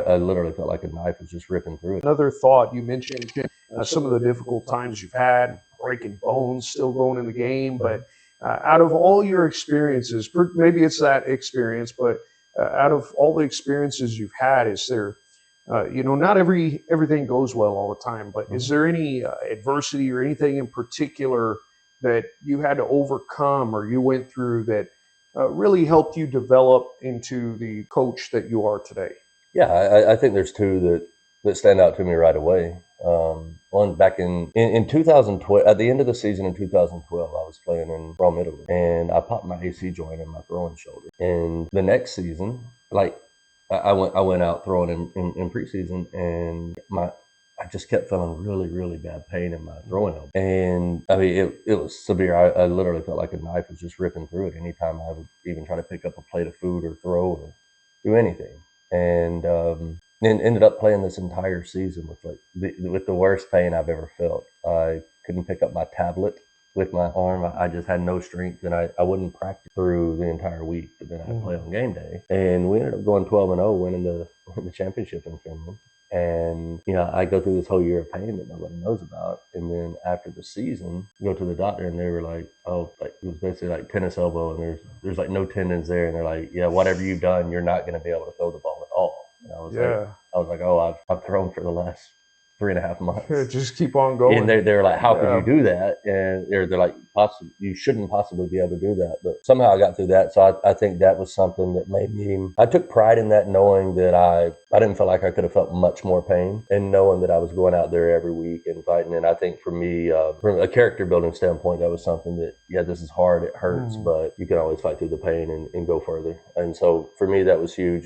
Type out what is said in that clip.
I literally felt like a knife was just ripping through it. Another thought, you mentioned some of the difficult times you've had, breaking bones, still going in the game, but out of all your experiences, maybe it's that experience, but out of all the experiences you've had, is there, not everything goes well all the time, but is there any adversity or anything in particular that you had to overcome or you went through that really helped you develop into the coach that you are today? Yeah, I think there's two that stand out to me right away. One back in 2012, at the end of the season in 2012, I was playing in Rome, Italy, and I popped my AC joint in my throwing shoulder. And the next season, like I went out throwing in preseason, and I just kept feeling really, really bad pain in my throwing elbow. And I mean, it was severe. I literally felt like a knife was just ripping through it anytime I would even try to pick up a plate of food or throw or do anything. And ended up playing this entire season with the worst pain I've ever felt. I couldn't pick up my tablet with my arm. I just had no strength, and I wouldn't practice through the entire week. But then I'd play on game day, and we ended up going 12-0, winning the championship in Finland. And I go through this whole year of pain that nobody knows about, and then after the season, go to the doctor, and they were like, "Oh, like it was basically like tennis elbow, and there's like no tendons there." And they're like, "Yeah, whatever you've done, you're not going to be able to throw the ball at all." And I was like, "Oh, I've thrown for the last 3.5 months." Yeah, just keep on going. And they're like, "How could you do that?" And they're like, "You shouldn't possibly be able to do that." But somehow I got through that. So I think that was something that made me. I took pride in that, knowing that I didn't feel like I could have felt much more pain, and knowing that I was going out there every week and fighting. And I think for me, from a character building standpoint, that was something that, this is hard, it hurts, but you can always fight through the pain and go further. And so for me, that was huge.